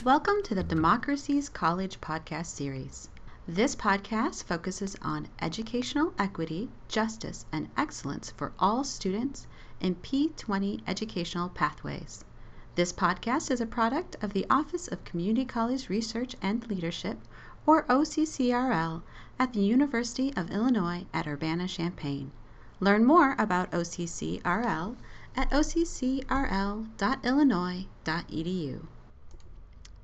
Welcome to the Democracy's College podcast series. This podcast focuses on educational equity, justice, and excellence for all students in P20 educational pathways. This podcast is a product of the Office of Community College Research and Leadership, or OCCRL, at the University of Illinois at Urbana-Champaign. Learn more about OCCRL at occrl.illinois.edu.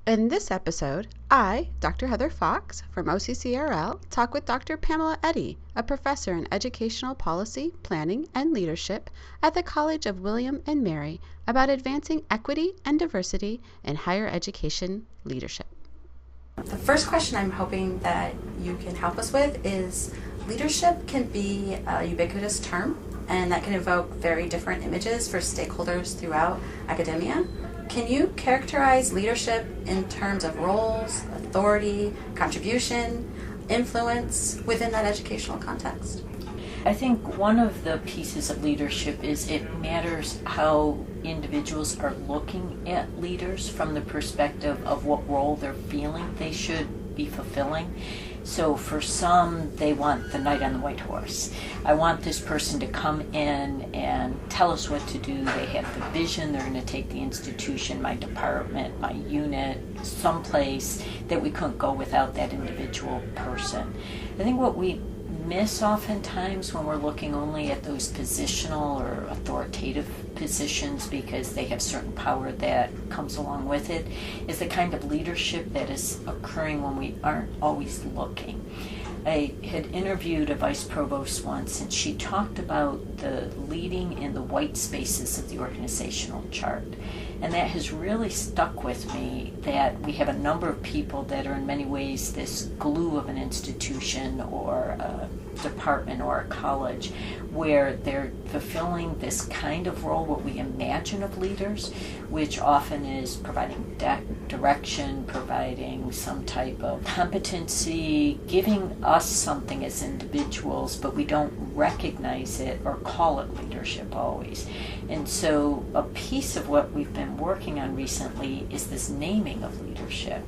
In this episode, I, Dr. Heather Fox from OCCRL, talk with Dr. Pamela Eddy, a professor in educational policy, planning, and leadership at the College of William and Mary, about advancing equity and diversity in higher education leadership. The first question I'm hoping that you can help us with is leadership can be a ubiquitous term, and that can evoke very different images for stakeholders throughout academia. Can you characterize leadership in terms of roles, authority, contribution, influence within that educational context? I think one of the pieces of leadership is it matters how individuals are looking at leaders from the perspective of what role they're feeling they should be fulfilling. So for some, they want the knight on the white horse. I want this person to come in and tell us what to do. They have the vision. They're going to take the institution, my department, my unit, someplace that we couldn't go without that individual person. I think what we miss oftentimes when we're looking only at those positional or authoritative positions because they have certain power that comes along with it is the kind of leadership that is occurring when we aren't always looking. I had interviewed a vice provost once, and she talked about the leading in the white spaces of the organizational chart. And that has really stuck with me, that we have a number of people that are in many ways this glue of an institution or a department or a college, where they're fulfilling this kind of role, what we imagine of leaders, which often is providing direction, providing some type of competency, giving us something as individuals, but we don't recognize it or call it leadership always. And so a piece of what we've been working on recently is this naming of leadership.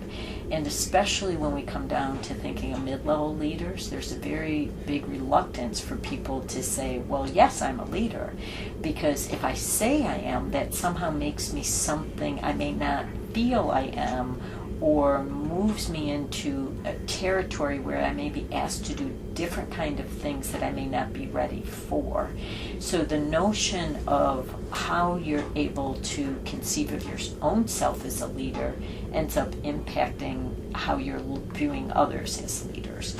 And especially when we come down to thinking of mid-level leaders, there's a very big reluctance for people to say, well, yes, I'm a leader. Because if I say I am, that somehow makes me something I may not feel I am, or moves me into a territory where I may be asked to do different kind of things that I may not be ready for. So the notion of how you're able to conceive of your own self as a leader ends up impacting how you're viewing others as leaders.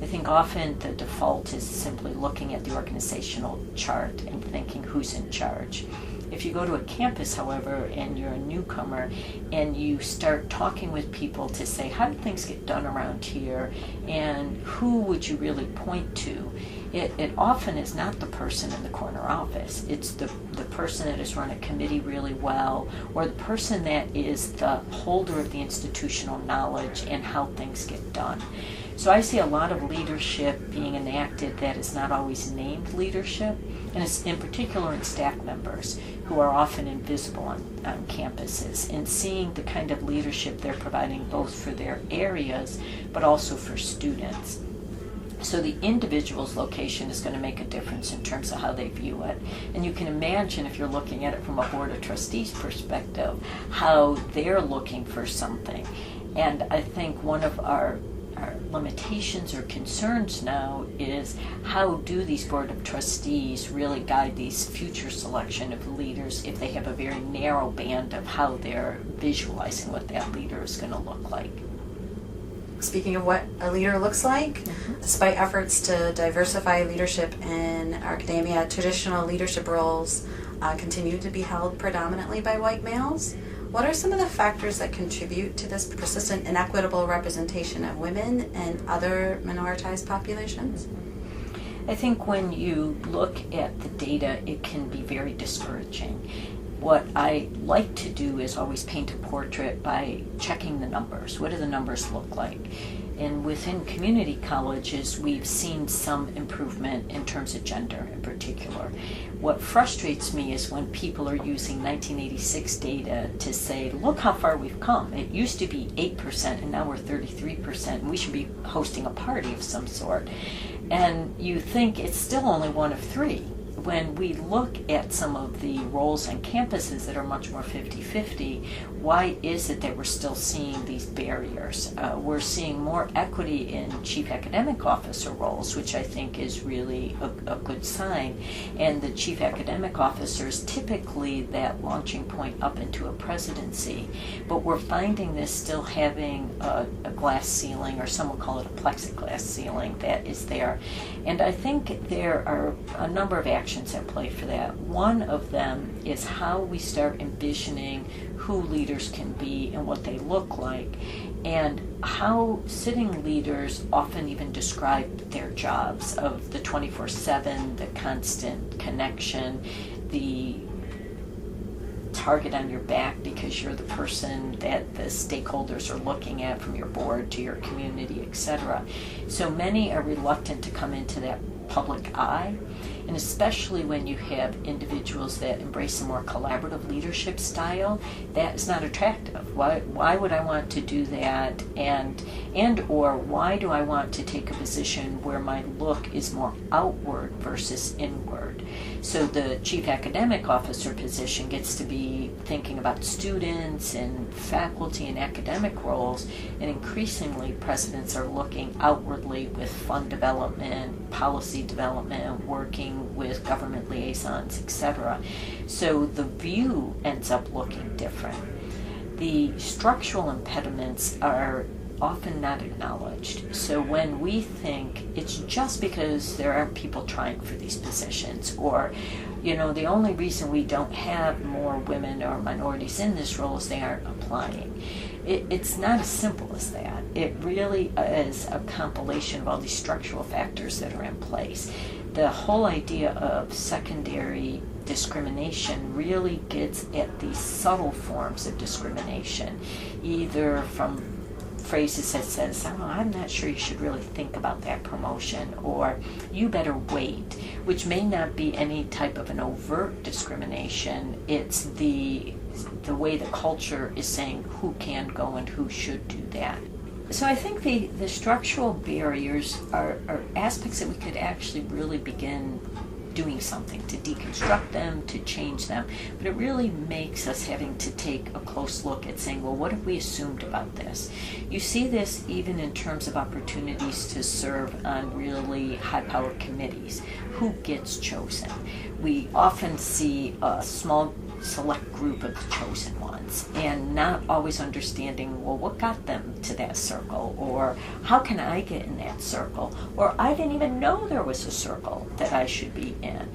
I think often the default is simply looking at the organizational chart and thinking who's in charge. If you go to a campus, however, and you're a newcomer, and you start talking with people to say, how do things get done around here, and who would you really point to, it often is not the person in the corner office. It's the person that has run a committee really well, or the person that is the holder of the institutional knowledge and how things get done. So I see a lot of leadership being enacted that is not always named leadership, and it's in particular in staff members who are often invisible on campuses, and seeing the kind of leadership they're providing both for their areas but also for students. So the individual's location is going to make a difference in terms of how they view it. And you can imagine, if you're looking at it from a board of trustees perspective, how they're looking for something. And I think one of our limitations or concerns now is, how do these board of trustees really guide these future selection of leaders if they have a very narrow band of how they're visualizing what that leader is going to look like? Speaking of what a leader looks like, despite efforts to diversify leadership in academia, traditional leadership roles continue to be held predominantly by white males. What are some of the factors that contribute to this persistent inequitable representation of women and other minoritized populations? I think when you look at the data, it can be very discouraging. What I like to do is always paint a portrait by checking the numbers. What do the numbers look like? And within community colleges, we've seen some improvement in terms of gender in particular. What frustrates me is when people are using 1986 data to say, look how far we've come. It used to be 8% and now we're 33%, and we should be hosting a party of some sort. And you think it's still only one of three. When we look at some of the roles on campuses that are much more 50-50, why is it that we're still seeing these barriers? We're seeing more equity in chief academic officer roles, which I think is really a good sign. And the chief academic officer is typically that launching point up into a presidency. But we're finding this still having a glass ceiling, or some will call it a plexiglass ceiling, that is there. And I think there are a number of actions at play for that. One of them is how we start envisioning who leaders can be and what they look like, and how sitting leaders often even describe their jobs of the 24/7, the constant connection, the target on your back because you're the person that the stakeholders are looking at, from your board to your community, etc. So many are reluctant to come into that public eye, and especially when you have individuals that embrace a more collaborative leadership style, that is not attractive. Why would I want to do that, and or why do I want to take a position where my look is more outward versus inward? So the chief academic officer position gets to be thinking about students and faculty and academic roles, and increasingly presidents are looking outwardly with fund development, policy development, working with government liaisons, etc. So the view ends up looking different. The structural impediments are often not acknowledged. So when we think it's just because there aren't people trying for these positions, or the only reason we don't have more women or minorities in this role is they aren't applying. It's not as simple as that. It really is a compilation of all these structural factors that are in place. The whole idea of secondary discrimination really gets at these subtle forms of discrimination, either from phrases that says, oh, I'm not sure you should really think about that promotion, or you better wait, which may not be any type of an overt discrimination. It's the way the culture is saying who can go and who should do that. So I think the structural barriers are aspects that we could actually really begin doing something to deconstruct them, to change them. But it really makes us having to take a close look at saying, well, what have we assumed about this? You see this even in terms of opportunities to serve on really high-powered committees. Who gets chosen? We often see a small select group of the chosen ones, and not always understanding, well, what got them to that circle, or how can I get in that circle, or I didn't even know there was a circle that I should be in.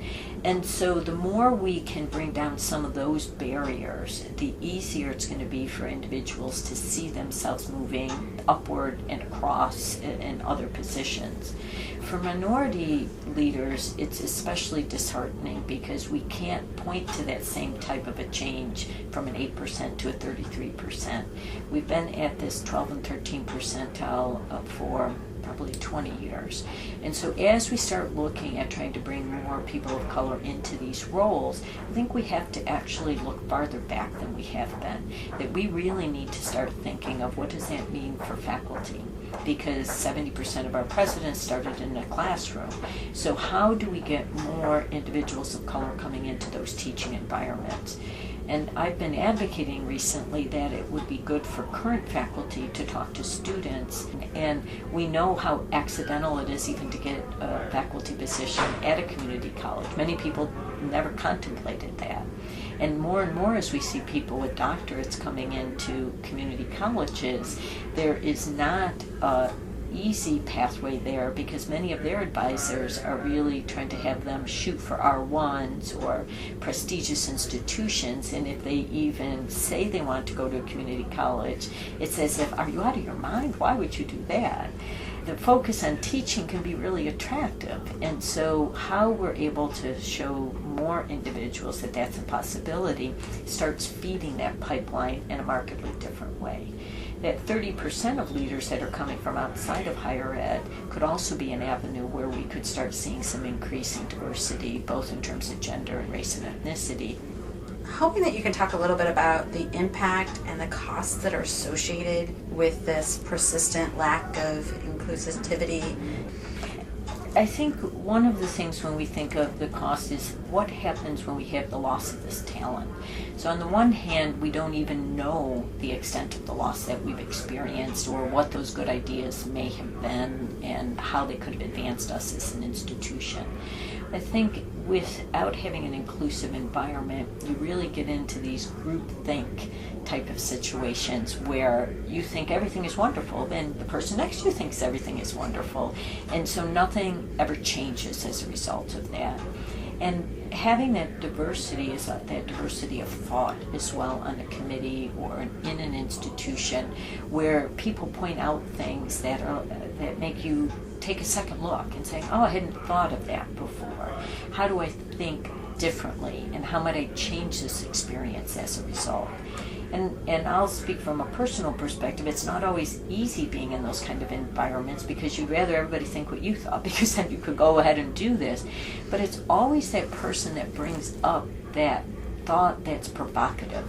And so the more we can bring down some of those barriers, the easier it's going to be for individuals to see themselves moving upward and across in other positions. For minority leaders, it's especially disheartening because we can't point to that same type of a change from an 8% to a 33%. We've been at this 12 and 13 percentile for probably 20 years. And so as we start looking at trying to bring more people of color into these roles, I think we have to actually look farther back than we have been. That we really need to start thinking of what does that mean for faculty? Because 70% of our presidents started in a classroom. So how do we get more individuals of color coming into those teaching environments? And I've been advocating recently that it would be good for current faculty to talk to students. And we know how accidental it is even to get a faculty position at a community college. Many people never contemplated that. And more as we see people with doctorates coming into community colleges, there is not easy pathway there because many of their advisors are really trying to have them shoot for R1s or prestigious institutions, and if they even say they want to go to a community college, it's as if, are you out of your mind? Why would you do that? The focus on teaching can be really attractive, and so how we're able to show more individuals that that's a possibility starts feeding that pipeline in a markedly different way. that 30% of leaders that are coming from outside of higher ed could also be an avenue where we could start seeing some increasing diversity, both in terms of gender and race and ethnicity. Hoping that you can talk a little bit about the impact and the costs that are associated with this persistent lack of inclusivity. I think one of the things when we think of the cost is what happens when we have the loss of this talent. So on the one hand, we don't even know the extent of the loss that we've experienced or what those good ideas may have been and how they could have advanced us as an institution. I think without having an inclusive environment, you really get into these groupthink type of situations where you think everything is wonderful, then the person next to you thinks everything is wonderful, and so nothing ever changes as a result of that. And having that diversity is that diversity of thought as well on a committee or in an institution where people point out things that make you take a second look and say, oh, I hadn't thought of that before. How do I think differently, and how might I change this experience as a result? And I'll speak from a personal perspective. It's not always easy being in those kind of environments because you'd rather everybody think what you thought because then you could go ahead and do this. But it's always that person that brings up that thought that's provocative,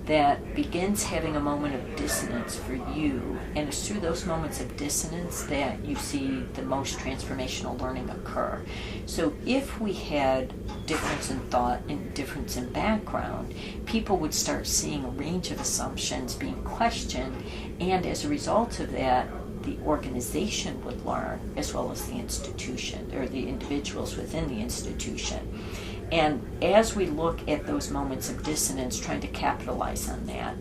that begins having a moment of dissonance for you, and it's through those moments of dissonance that you see the most transformational learning occur. So if we had difference in thought and difference in background, people would start seeing a range of assumptions being questioned, and as a result of that, the organization would learn as well as the institution or the individuals within the institution. And as we look at those moments of dissonance, trying to capitalize on that,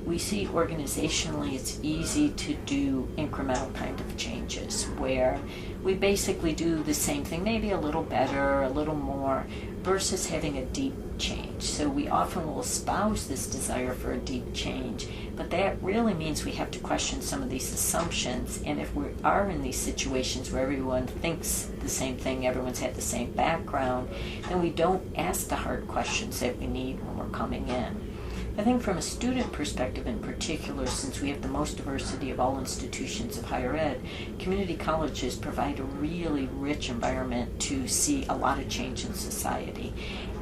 we see organizationally it's easy to do incremental kind of changes where we basically do the same thing, maybe a little better, a little more, versus having a deep change. So we often will espouse this desire for a deep change, but that really means we have to question some of these assumptions. And if we are in these situations where everyone thinks the same thing, everyone's had the same background, then we don't ask the hard questions that we need when we're coming in. I think from a student perspective in particular, since we have the most diversity of all institutions of higher ed, community colleges provide a really rich environment to see a lot of change in society.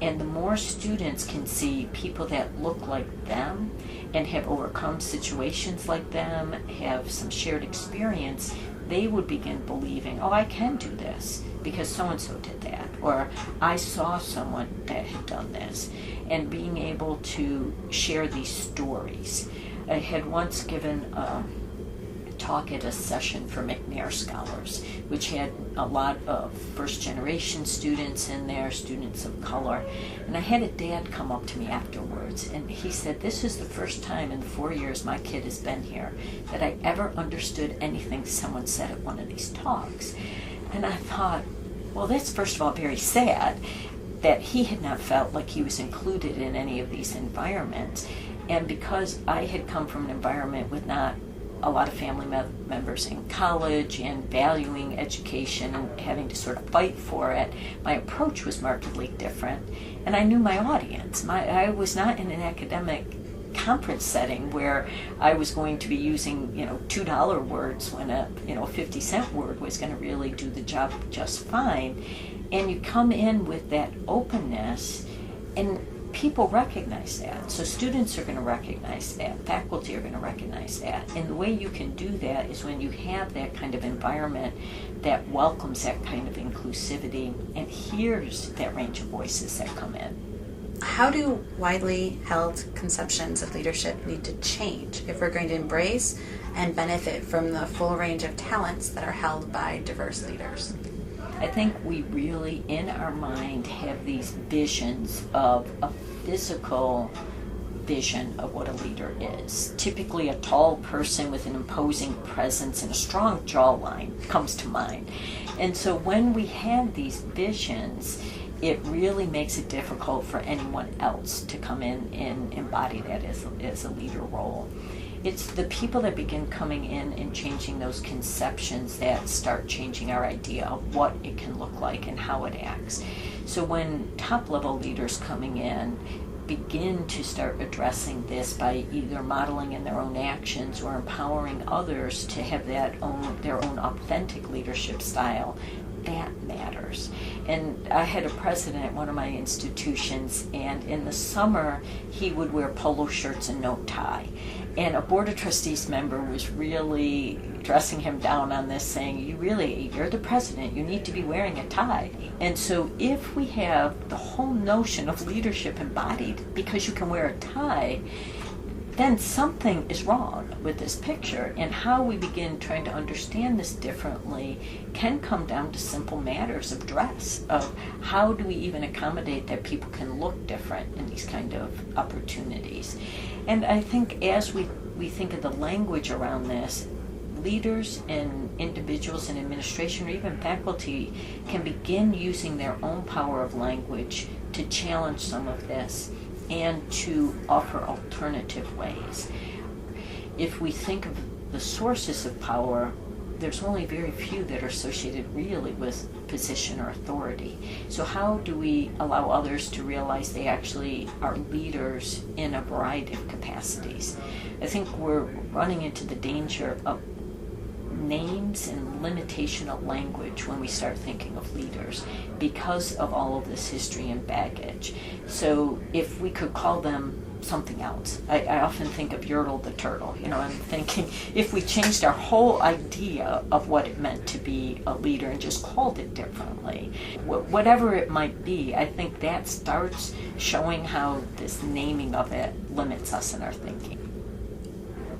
And the more students can see people that look like them and have overcome situations like them, have some shared experience, they would begin believing, oh, I can do this because so-and-so did that, or I saw someone that had done this, and being able to share these stories. I had once given a talk at a session for McNair Scholars, which had a lot of first-generation students in there, students of color, and I had a dad come up to me afterwards, and he said, this is the first time in the 4 years my kid has been here that I ever understood anything someone said at one of these talks. And I thought, well, that's first of all very sad that he had not felt like he was included in any of these environments. And because I had come from an environment with not a lot of family members in college and valuing education and having to sort of fight for it, my approach was markedly different. And I knew my audience. I was not in an academic conference setting where I was going to be using, $2 words when a 50-cent word was going to really do the job just fine. And you come in with that openness, and people recognize that. So students are going to recognize that, faculty are going to recognize that. And the way you can do that is when you have that kind of environment that welcomes that kind of inclusivity and hears that range of voices that come in. How do widely held conceptions of leadership need to change if we're going to embrace and benefit from the full range of talents that are held by diverse leaders? I think we really, in our mind, have these visions of a physical vision of what a leader is. Typically, a tall person with an imposing presence and a strong jawline comes to mind. And so when we have these visions, it really makes it difficult for anyone else to come in and embody that as a leader role. It's the people that begin coming in and changing those conceptions that start changing our idea of what it can look like and how it acts. So when top-level leaders coming in begin to start addressing this by either modeling in their own actions or empowering others to have their own authentic leadership style, that matters. And I had a president at one of my institutions, and in the summer he would wear polo shirts and no tie. And a Board of Trustees member was really dressing him down on this, saying, you're the president, you need to be wearing a tie. And so if we have the whole notion of leadership embodied because you can wear a tie, then something is wrong with this picture. And how we begin trying to understand this differently can come down to simple matters of dress, of how do we even accommodate that people can look different in these kind of opportunities. And I think as we think of the language around this, leaders and individuals in administration or even faculty can begin using their own power of language to challenge some of this and to offer alternative ways. If we think of the sources of power, there's only very few that are associated really with position or authority. So how do we allow others to realize they actually are leaders in a variety of capacities? I think we're running into the danger of names and limitation of language when we start thinking of leaders because of all of this history and baggage. So if we could call them something else, I often think of Yertle the turtle. I'm thinking if we changed our whole idea of what it meant to be a leader and just called it differently, whatever it might be, I think that starts showing how this naming of it limits us in our thinking.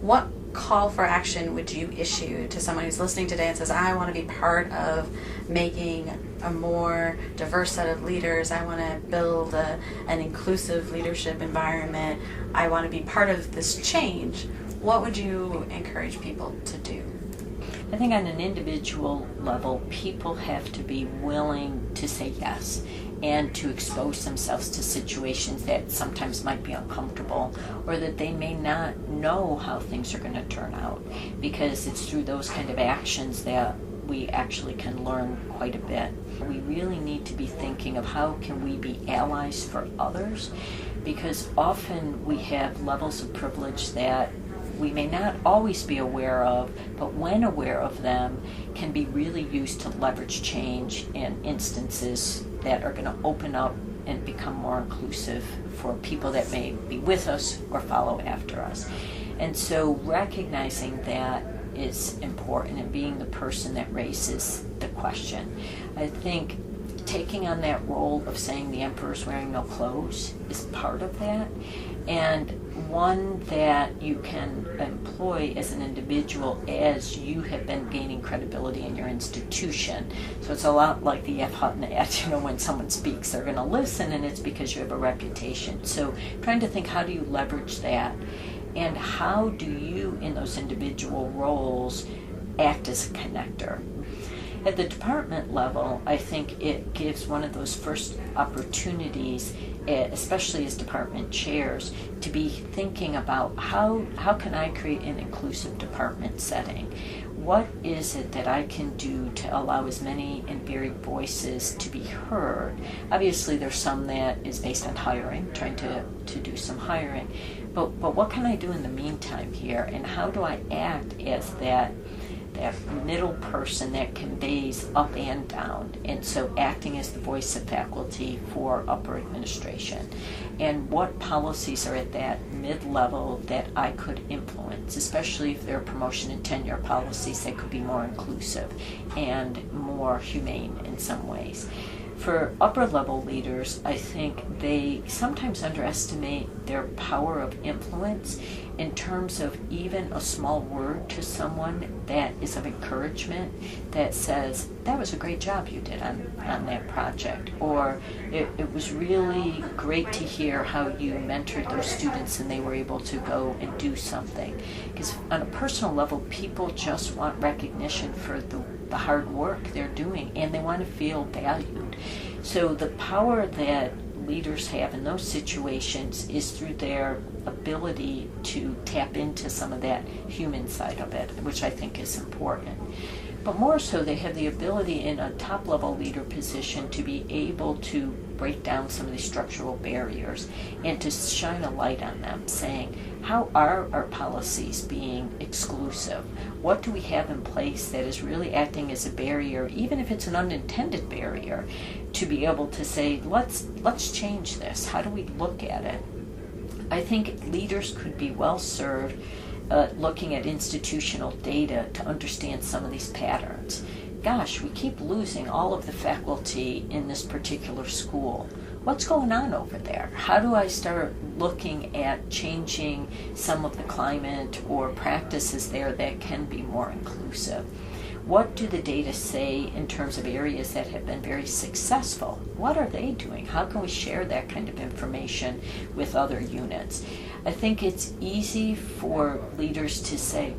What call for action would you issue to someone who's listening today and says, I want to be part of making a more diverse set of leaders, I want to build an inclusive leadership environment, I want to be part of this change? What would you encourage people to do? I think on an individual level, people have to be willing to say yes and to expose themselves to situations that sometimes might be uncomfortable or that they may not know how things are going to turn out, because it's through those kind of actions that we actually can learn quite a bit. We really need to be thinking of how can we be allies for others, because often we have levels of privilege that we may not always be aware of, but when aware of them, can be really used to leverage change in instances that are going to open up and become more inclusive for people that may be with us or follow after us. And so recognizing that is important and being the person that raises the question. I think taking on that role of saying the emperor's wearing no clothes is part of that, and one that you can employ as an individual as you have been gaining credibility in your institution. So it's a lot like the F. Hutton ad, when someone speaks, they're going to listen, and it's because you have a reputation. So trying to think, how do you leverage that, and how do you, in those individual roles, act as a connector? At the department level, I think it gives one of those first opportunities, especially as department chairs, to be thinking about how can I create an inclusive department setting? What is it that I can do to allow as many and varied voices to be heard? Obviously, there's some that is based on hiring, trying to do some hiring. But what can I do in the meantime here? And how do I act as that middle person that conveys up and down, and so acting as the voice of faculty for upper administration? And what policies are at that mid-level that I could influence, especially if there are promotion and tenure policies that could be more inclusive and more humane in some ways. For upper level leaders, I think they sometimes underestimate their power of influence in terms of even a small word to someone that is of encouragement, that says, that was a great job you did on that project, or it was really great to hear how you mentored those students and they were able to go and do something. Because on a personal level, people just want recognition for the hard work they're doing, and they want to feel valued. So the power that leaders have in those situations is through their ability to tap into some of that human side of it, which I think is important. But more so, they have the ability in a top-level leader position to be able to break down some of these structural barriers and to shine a light on them, saying, how are our policies being exclusive? What do we have in place that is really acting as a barrier, even if it's an unintended barrier, to be able to say, let's change this. How do we look at it? I think leaders could be well served looking at institutional data to understand some of these patterns. Gosh, we keep losing all of the faculty in this particular school. What's going on over there? How do I start looking at changing some of the climate or practices there that can be more inclusive? What do the data say in terms of areas that have been very successful? What are they doing? How can we share that kind of information with other units? I think it's easy for leaders to say,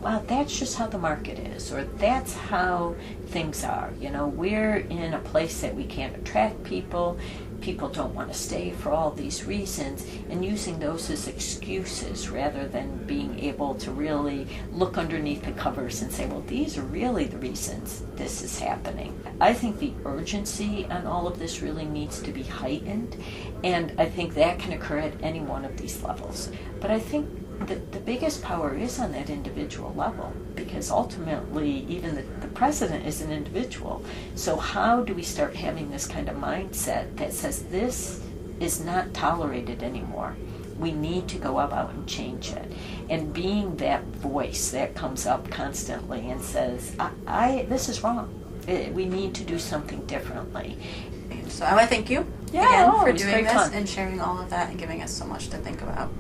well, that's just how the market is, or that's how things are. We're in a place that we can't attract people. People don't want to stay for all these reasons, and using those as excuses rather than being able to really look underneath the covers and say, well, these are really the reasons this is happening. I think the urgency on all of this really needs to be heightened, and I think that can occur at any one of these levels. But I think the biggest power is on that individual level, because ultimately even the president is an individual. So how do we start having this kind of mindset that says this is not tolerated anymore? We need to go about and change it. And being that voice that comes up constantly and says, this is wrong. We need to do something differently. So I want to thank you again for doing this and sharing all of that and giving us so much to think about.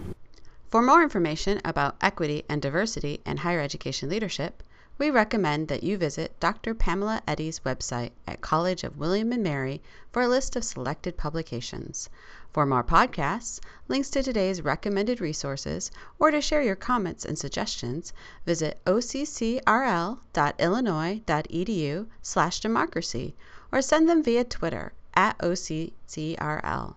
For more information about equity and diversity in higher education leadership, we recommend that you visit Dr. Pamela Eddy's website at College of William & Mary for a list of selected publications. For more podcasts, links to today's recommended resources, or to share your comments and suggestions, visit occrl.illinois.edu/democracy or send them via Twitter at OCCRL.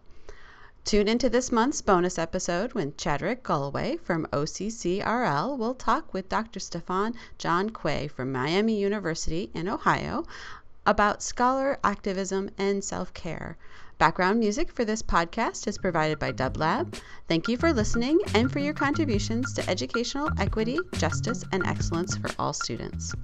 Tune into this month's bonus episode when Chadrick Galloway from OCCRL will talk with Dr. Stefan John Quay from Miami University in Ohio about scholar activism and self-care. Background music for this podcast is provided by DubLab. Thank you for listening and for your contributions to educational equity, justice, and excellence for all students.